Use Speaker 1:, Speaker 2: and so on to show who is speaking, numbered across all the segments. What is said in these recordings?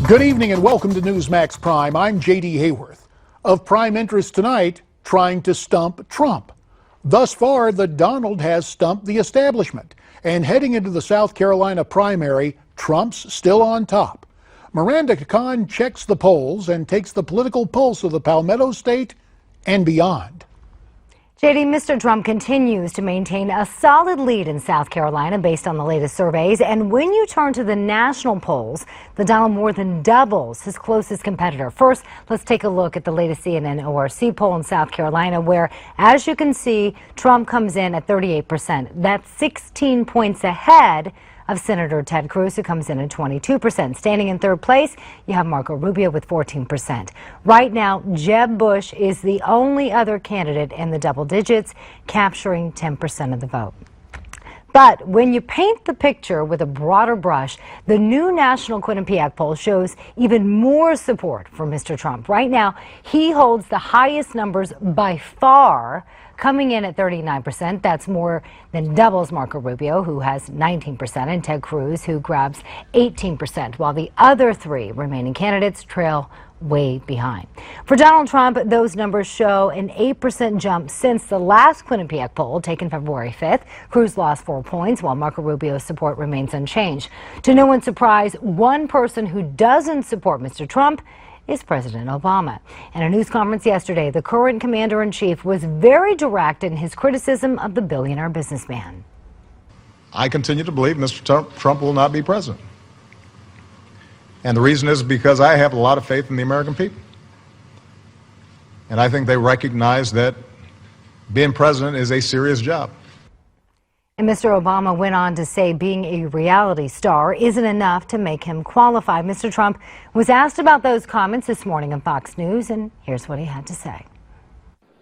Speaker 1: Good evening and welcome to Newsmax Prime. I'm J.D. Hayworth. Of prime interest tonight, trying to stump Trump. Thus far, the Donald has stumped the establishment. And heading into the South Carolina primary, Trump's still on top. Miranda Khan checks the polls and takes the political pulse of the Palmetto State and beyond.
Speaker 2: JD, Mr. Trump continues to maintain a solid lead in South Carolina based on the latest surveys. And when you turn to the national polls, the Donald more than doubles his closest competitor. First, let's take a look at the latest CNN ORC poll in South Carolina, where, as you can see, Trump comes in at 38%. That's 16 points ahead of Senator Ted Cruz, who comes in at 22%. Standing in third place, you have Marco Rubio with 14%. Right now, Jeb Bush is the only other candidate in the double digits, capturing 10% of the vote. But when you paint the picture with a broader brush, the new national Quinnipiac poll shows even more support for Mr. Trump. Right now, he holds the highest numbers by far, coming in at 39%. That's more than doubles Marco Rubio, who has 19%, and Ted Cruz, who grabs 18%, while the other three remaining candidates trail way behind. For Donald Trump, those numbers show an 8% jump since the last Quinnipiac poll taken February 5th. Cruz lost 4 points, while Marco Rubio's support remains unchanged. To no one's surprise, one person who doesn't support Mr. Trump is President Obama. In a news conference yesterday, the current commander-in-chief was very direct in his criticism of the billionaire businessman.
Speaker 3: I continue to believe Mr. Trump will not be president. And the reason is because I have a lot of faith in the American people. And I think they recognize that being president is a serious job.
Speaker 2: And Mr. Obama went on to say being a reality star isn't enough to make him qualified. Mr. Trump was asked about those comments this morning on Fox News, and here's what he had to say.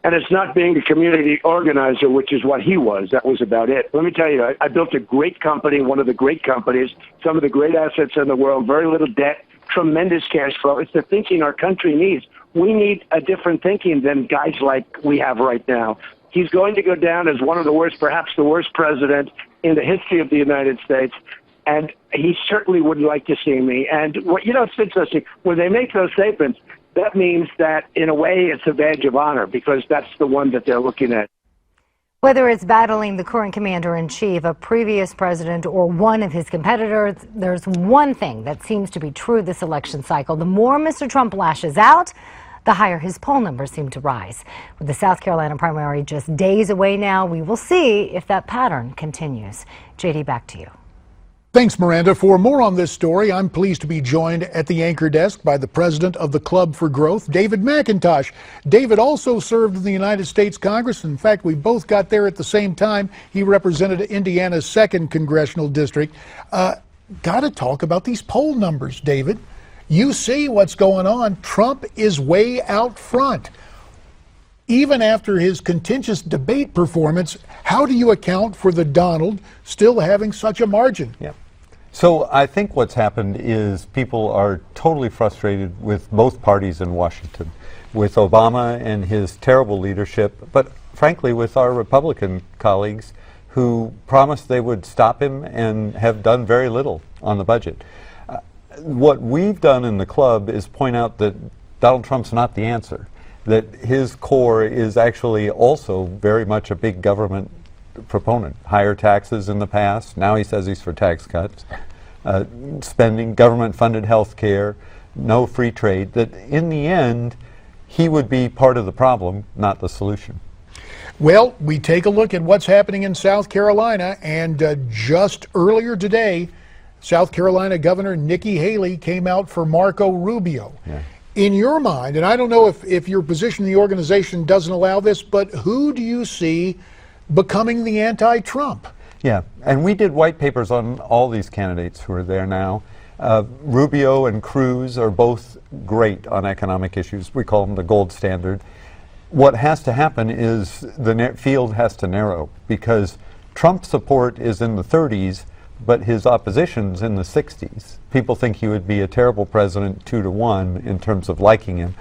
Speaker 4: And it's not being a community organizer, which is what he was. That was about it. Let me tell you, I built a great company, one of the great companies, some of the great assets in the world, very little debt, tremendous cash flow. It's the thinking our country needs. We need a different thinking than guys like we have right now. He's going to go down as one of the worst, perhaps the worst president in the history of the United States. And he certainly would like to see me. And, it's interesting. When they make those statements, that means that, in a way, it's a badge of honor because that's the one that they're looking at.
Speaker 2: Whether it's battling the current commander-in-chief, a previous president, or one of his competitors, there's one thing that seems to be true this election cycle. The more Mr. Trump lashes out, the higher his poll numbers seem to rise. With the South Carolina primary just days away now, we will see if that pattern continues. JD, back to you.
Speaker 1: Thanks, Miranda. For more on this story, I'm pleased to be joined at the anchor desk by the president of the Club for Growth, David McIntosh. David also served in the United States Congress. In fact, we both got there at the same time. He represented Indiana's 2nd congressional district. Got to talk about these poll numbers, David. You see what's going on. Trump is way out front. Even after his contentious debate performance, how do you account for the Donald still having such a margin?
Speaker 5: Yeah. So I think what's happened is people are totally frustrated with both parties in Washington, with Obama and his terrible leadership, but frankly with our Republican colleagues who promised they would stop him and have done very little on the budget. What we've done in the club is point out that Donald Trump's not the answer, that his core is actually also very much a big government proponent. Higher taxes in the past, now he says he's for tax cuts, spending, government-funded health care, no free trade, that in the end, he would be part of the problem, not the solution.
Speaker 1: Well, we take a look at what's happening in South Carolina, and just earlier today, South Carolina Governor Nikki Haley came out for Marco Rubio. Yeah. In your mind, and I don't know if your position in the organization doesn't allow this, but who do you see becoming the anti-Trump?
Speaker 5: Yeah, and we did white papers on all these candidates who are there now. Rubio and Cruz are both great on economic issues. We call them the gold standard. What has to happen is the field has to narrow because Trump support is in the 30s, but his opposition's in the 60s. People think he would be a terrible president 2-1 in terms of liking him,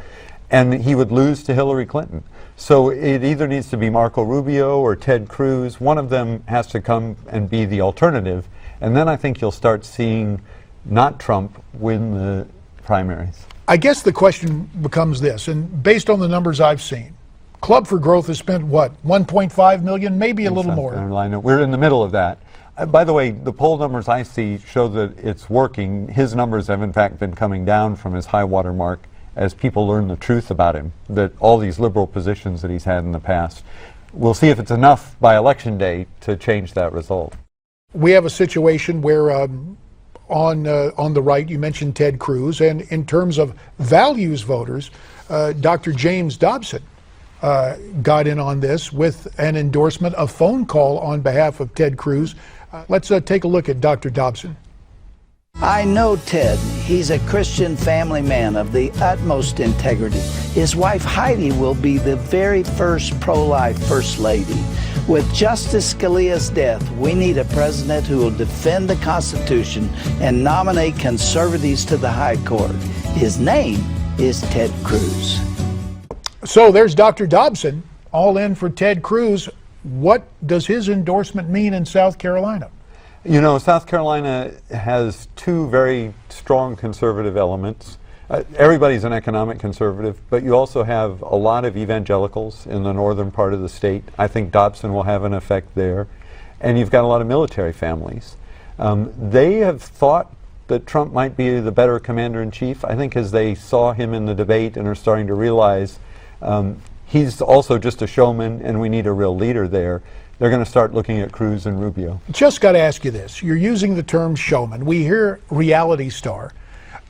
Speaker 5: and he would lose to Hillary Clinton. So it either needs to be Marco Rubio or Ted Cruz. One of them has to come and be the alternative, and then I think you'll start seeing not Trump win the primaries.
Speaker 1: I guess the question becomes this, and based on the numbers I've seen, Club for Growth has spent, what, 1.5 million, maybe a little more.
Speaker 5: We're in the middle of that. By the way, the poll numbers I see show that it's working. His numbers have in fact been coming down from his high water mark as people learn the truth about him, that all these liberal positions that he's had in the past. We'll see if it's enough by Election Day to change that result.
Speaker 1: We have a situation where on the right, you mentioned Ted Cruz, and in terms of values voters, Dr. James Dobson got in on this with an endorsement, a phone call on behalf of Ted Cruz. Let's take a look at Dr. Dobson.
Speaker 6: I know Ted. He's a Christian family man of the utmost integrity. His wife Heidi will be the very first pro-life First Lady. With Justice Scalia's death, we need a president who will defend the Constitution and nominate conservatives to the High Court. His name is Ted Cruz.
Speaker 1: So there's Dr. Dobson, all in for Ted Cruz. What does his endorsement mean in South Carolina?
Speaker 5: You know, South Carolina has two very strong conservative elements. Everybody's an economic conservative, but you also have a lot of evangelicals in the northern part of the state. I think Dobson will have an effect there. And you've got a lot of military families. They have thought that Trump might be the better commander-in-chief. I think as they saw him in the debate and are starting to realize he's also just a showman and we need a real leader there, they're going to start looking at Cruz and Rubio.
Speaker 1: Just got to ask you this. You're using the term showman. We hear reality star.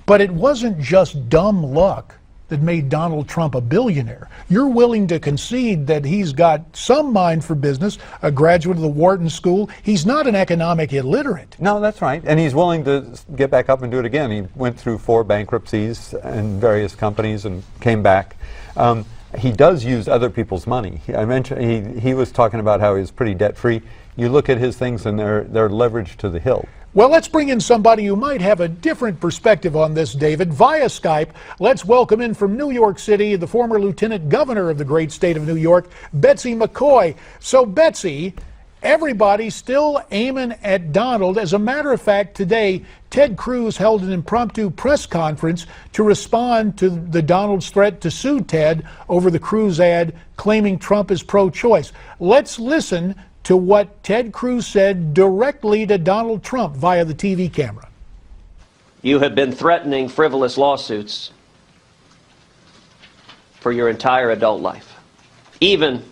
Speaker 1: But it wasn't just dumb luck that made Donald Trump a billionaire. You're willing to concede that he's got some mind for business, a graduate of the Wharton School. He's not an economic illiterate.
Speaker 5: No, that's right. And he's willing to get back up and do it again. He went through 4 bankruptcies in various companies and came back. He does use other people's money. I mentioned he was talking about how he's pretty debt-free. You look at his things and they're leveraged to the hilt.
Speaker 1: Well, let's bring in somebody who might have a different perspective on this, David. Via Skype, let's welcome in from New York City, the former Lieutenant Governor of the great state of New York, Betsy McCaughey. So, Betsy, everybody's still aiming at Donald. As a matter of fact, today, Ted Cruz held an impromptu press conference to respond to the Donald's threat to sue Ted over the Cruz ad claiming Trump is pro-choice. Let's listen to what Ted Cruz said directly to Donald Trump via the TV camera.
Speaker 7: You have been threatening frivolous lawsuits for your entire adult life. Even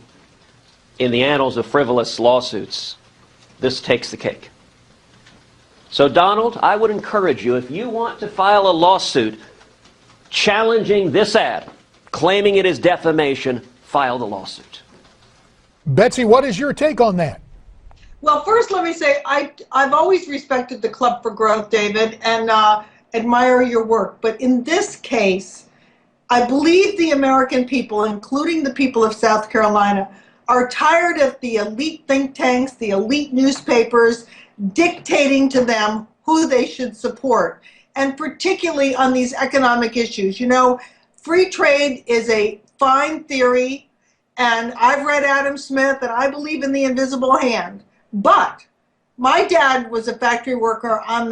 Speaker 7: in the annals of frivolous lawsuits, this takes the cake. So, Donald, I would encourage you, if you want to file a lawsuit challenging this ad, claiming it is defamation, file the lawsuit.
Speaker 1: Betsy, what is your take on that?
Speaker 8: Well, first, let me say I've always respected the Club for Growth, David, and admire your work. But in this case, I believe the American people, including the people of South Carolina, are tired of the elite think tanks, the elite newspapers, dictating to them who they should support, and particularly on these economic issues. You know, free trade is a fine theory, and I've read Adam Smith, and I believe in the invisible hand. But my dad was a factory worker on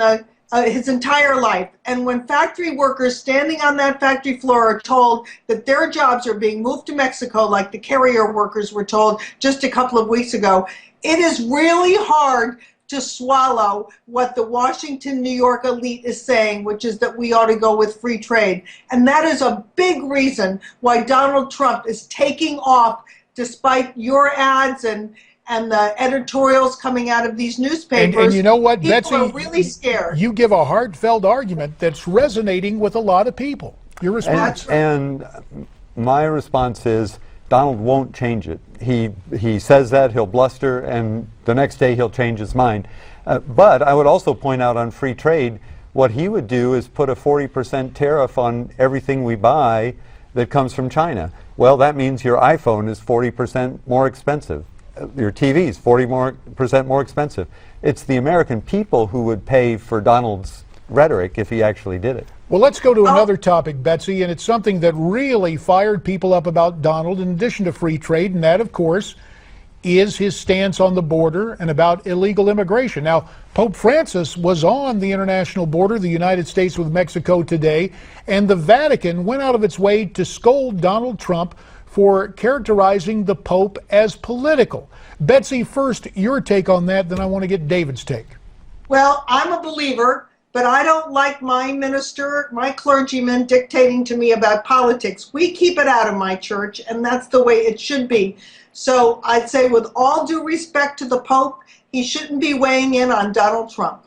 Speaker 8: his entire life, and when factory workers standing on that factory floor are told that their jobs are being moved to Mexico, like the carrier workers were told just a couple of weeks ago, it is really hard to swallow what the Washington, New York elite is saying, which is that we ought to go with free trade. And that is a big reason why Donald Trump is taking off, despite your ads and the editorials coming out of these newspapers.
Speaker 1: And you know what,
Speaker 8: people
Speaker 1: Betsy?
Speaker 8: Are really scared.
Speaker 1: You give a heartfelt argument that's resonating with a lot of people. Your response?
Speaker 5: And my response is, Donald won't change it. He says that, he'll bluster, and the next day he'll change his mind. But I would also point out on free trade, what he would do is put a 40% tariff on everything we buy that comes from China. Well, that means your iPhone is 40% more expensive. Your TV is 40% more expensive. It's the American people who would pay for Donald's rhetoric if he actually did it.
Speaker 1: Well, let's go to another topic, Betsy, and it's something that really fired people up about Donald, in addition to free trade, and that, of course, is his stance on the border and about illegal immigration. Now, Pope Francis was on the international border, the United States with Mexico today, and the Vatican went out of its way to scold Donald Trump for characterizing the Pope as political. Betsy, first, your take on that, then I want to get David's take.
Speaker 8: Well, I'm a believer, but I don't like my minister, my clergyman dictating to me about politics. We keep it out of my church, and that's the way it should be. So I'd say with all due respect to the Pope, he shouldn't be weighing in on Donald Trump.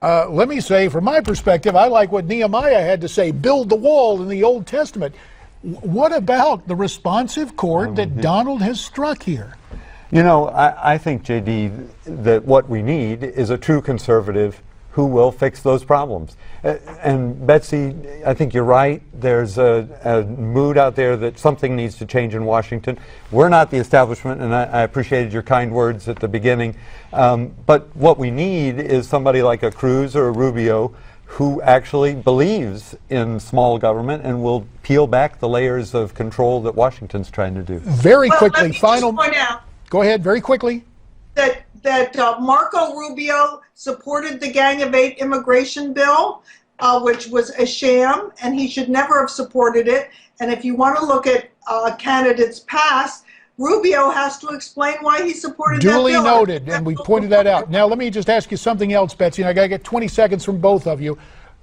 Speaker 1: Let me say, from my perspective, I like what Nehemiah had to say, build the wall in the Old Testament. What about the responsive chord that Donald has struck here?
Speaker 5: You know, I think, J.D., that what we need is a true conservative who will fix those problems. And Betsy, I think you're right. There's a mood out there that something needs to change in Washington. We're not the establishment, and I appreciated your kind words at the beginning. But what we need is somebody like a Cruz or a Rubio who actually believes in small government and will peel back the layers of control that Washington's trying to do.
Speaker 1: Very quickly,
Speaker 8: let me
Speaker 1: final.
Speaker 8: just point out
Speaker 1: Go ahead, very quickly.
Speaker 8: that Marco Rubio supported the Gang of Eight immigration bill, which was a sham, and he should never have supported it. And if you want to look at candidates past, Rubio has to explain why he supported that bill.
Speaker 1: Duly noted, and we pointed that out. Now, let me just ask you something else, Betsy, and I got to get 20 seconds from both of you.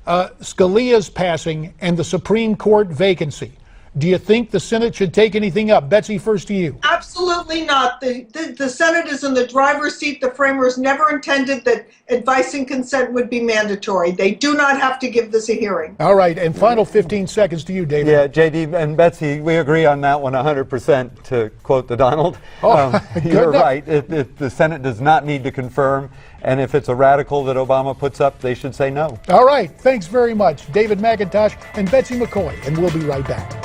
Speaker 1: Scalia's passing and the Supreme Court vacancy. Do you think the Senate should take anything up? Betsy, first to you.
Speaker 8: Absolutely not. The Senate is in the driver's seat. The framers never intended that advice and consent would be mandatory. They do not have to give this a hearing.
Speaker 1: All right, and final 15 seconds to you, David.
Speaker 5: Yeah, J.D. and Betsy, we agree on that one 100%, to quote the Donald. You're right. If the Senate does not need to confirm, and if it's a radical that Obama puts up, they should say no.
Speaker 1: All right, thanks very much, David McIntosh and Betsy McCaughey, and we'll be right back.